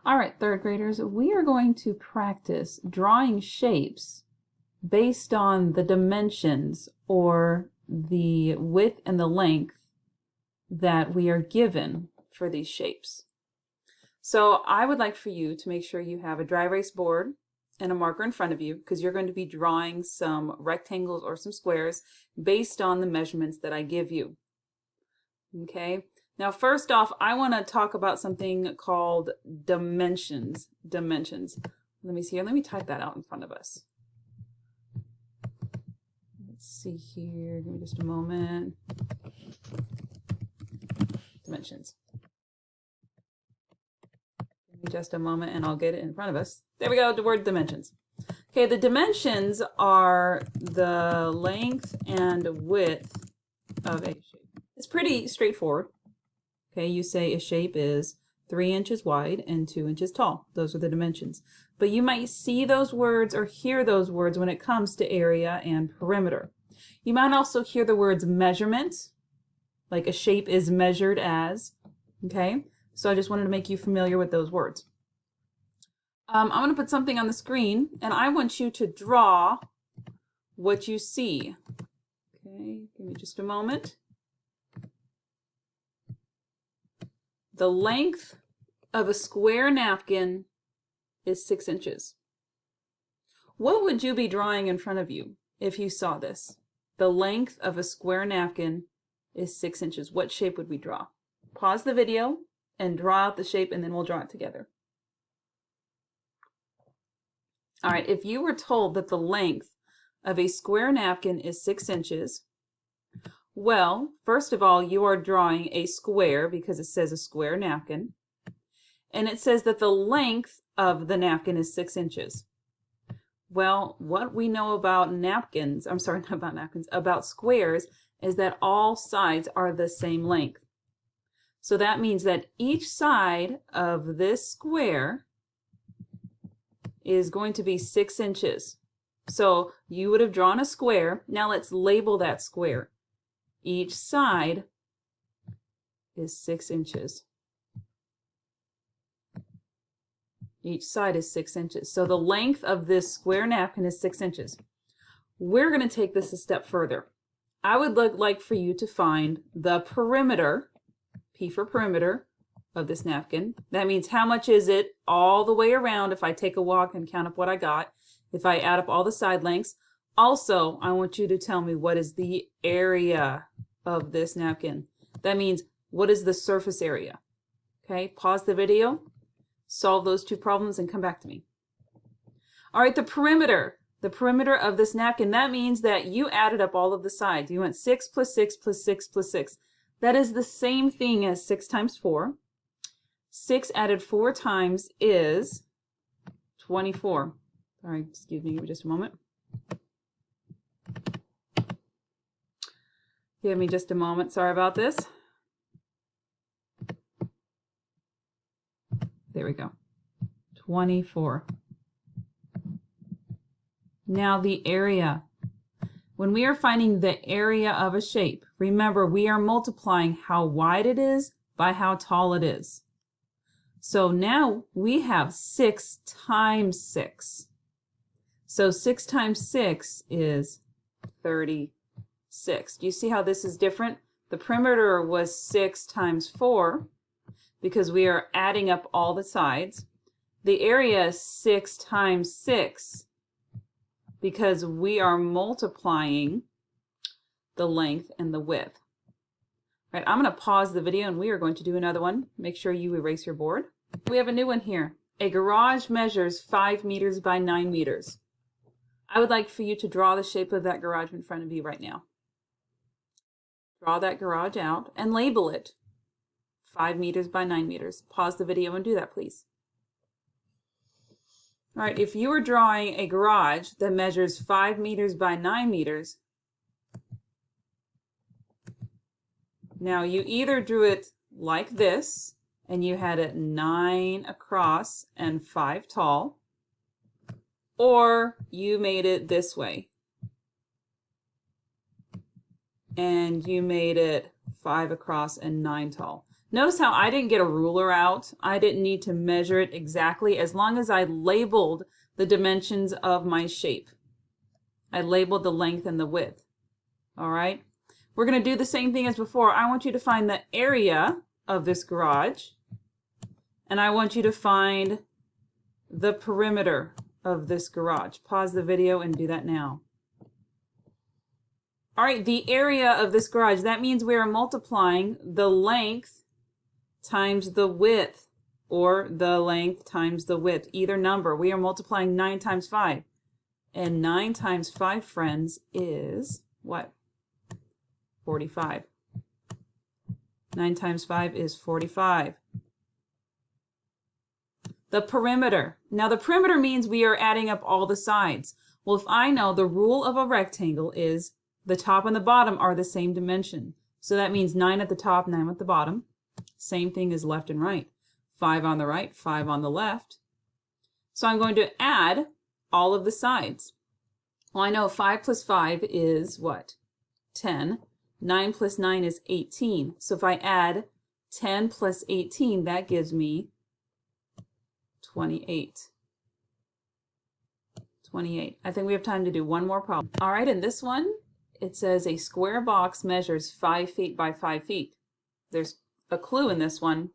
All right, third graders, we are going to practice drawing shapes based on the dimensions or the width and the length that we are given for these shapes. So I would like for you to make sure you have a dry erase board and a marker in front of you, because you're going to be drawing some rectangles or some squares based on the measurements that I give you. Okay, now first off, I want to talk about something called dimensions. Dimensions. Let me see here. Let me type that out in front of us. Let's see here. Give me just a moment. Dimensions. Give me just a moment and I'll get it in front of us. There we go, the word dimensions. Okay, the dimensions are the length and width of a shape. It's pretty straightforward. Okay, you say a shape is 3 inches wide and 2 inches tall. Those are the dimensions. But you might see those words or hear those words when it comes to area and perimeter. You might also hear the words measurement, like a shape is measured as. Okay, so I just wanted to make you familiar with those words. I'm going to put something on the screen and I want you to draw what you see. Okay, give me just a moment. The length of a square napkin is 6 inches. What would you be drawing in front of you if you saw this? The length of a square napkin is 6 inches. What shape would we draw? Pause the video and draw out the shape and then we'll draw it together. All right, if you were told that the length of a square napkin is 6 inches, well, first of all, you are drawing a square because it says a square napkin. And it says that the length of the napkin is 6 inches. Well, what we know about napkins, I'm sorry, not about napkins, about squares, is that all sides are the same length. So that means that each side of this square is going to be 6 inches. So you would have drawn a square. Now let's label that square. Each side is 6 inches. Each side is 6 inches. So the length of this square napkin is 6 inches. We're going to take this a step further. I would like for you to find the perimeter, P for perimeter, of this napkin. That means how much is it all the way around if I take a walk and count up what I got, if I add up all the side lengths. Also, I want you to tell me what is the area of this napkin. That means what is the surface area? Okay, pause the video, solve those two problems and come back to me. All right, the perimeter of this napkin, that means that you added up all of the sides. You went 6 plus 6 plus 6 plus 6. That is the same thing as 6 times 4. 6 added 4 times is 24. All right, excuse me, give me just a moment. Give me just a moment. Sorry about this. There we go. 24. Now the area. When we are finding the area of a shape, remember we are multiplying how wide it is by how tall it is. So now we have 6 times 6. So 6 times 6 is 36. Do you see how this is different? The perimeter was 6 times 4 because we are adding up all the sides. The area is 6 times 6 because we are multiplying the length and the width. All right, I'm going to pause the video and we are going to do another one. Make sure you erase your board. We have a new one here. A garage measures 5 meters by 9 meters. I would like for you to draw the shape of that garage in front of you right now. Draw that garage out and label it 5 meters by 9 meters. Pause the video and do that, please. All right, if you were drawing a garage that measures 5 meters by 9 meters, now you either drew it like this and you had it 9 across and 5 tall, or you made it this way and you made it 5 across and 9 tall. Notice how I didn't get a ruler out. I didn't need to measure it exactly as long as I labeled the dimensions of my shape. I labeled the length and the width. All right. We're going to do the same thing as before. I want you to find the area of this garage, and I want you to find the perimeter of this garage. Pause the video and do that now. All right, the area of this garage, that means we are multiplying the length times the width, or the length times the width, either number. We are multiplying 9 times 5. And 9 times 5, friends, is what? 45. 9 times 5 is 45. The perimeter. Now the perimeter means we are adding up all the sides. Well, if I know the rule of a rectangle is the top and the bottom are the same dimension. So that means 9 at the top, 9 at the bottom. Same thing as left and right. 5 on the right, 5 on the left. So I'm going to add all of the sides. Well, I know 5 plus 5 is what? 10. 9 plus 9 is 18. So if I add 10 plus 18, that gives me 28. 28. I think we have time to do one more problem. All right, in this one, it says a square box measures 5 feet by 5 feet. There's a clue in this one.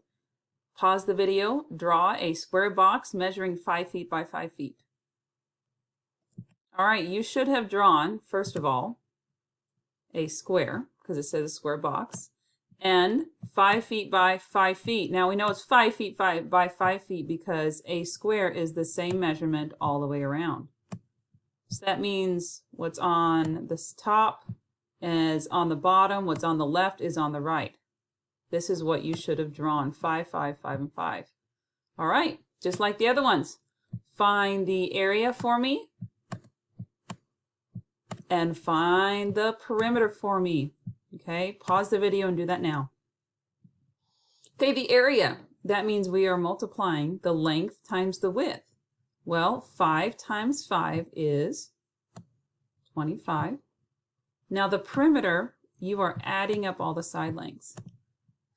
Pause the video, draw a square box measuring 5 feet by 5 feet. All right, you should have drawn, first of all, a square, because it says a square box, and 5 feet by 5 feet. Now we know it's 5 feet by 5 feet because a square is the same measurement all the way around. So that means what's on the top is on the bottom, what's on the left is on the right. This is what you should have drawn, 5, 5, 5, and 5. All right, just like the other ones. Find the area for me and find the perimeter for me. Okay, pause the video and do that now. Okay, the area, that means we are multiplying the length times the width. Well, 5 times 5 is 25. Now the perimeter, you are adding up all the side lengths.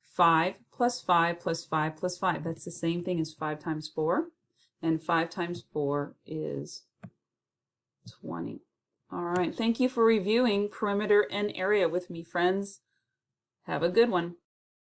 5 plus 5 plus 5 plus 5. That's the same thing as 5 times 4. And 5 times 4 is 20. All right, thank you for reviewing perimeter and area with me, friends. Have a good one.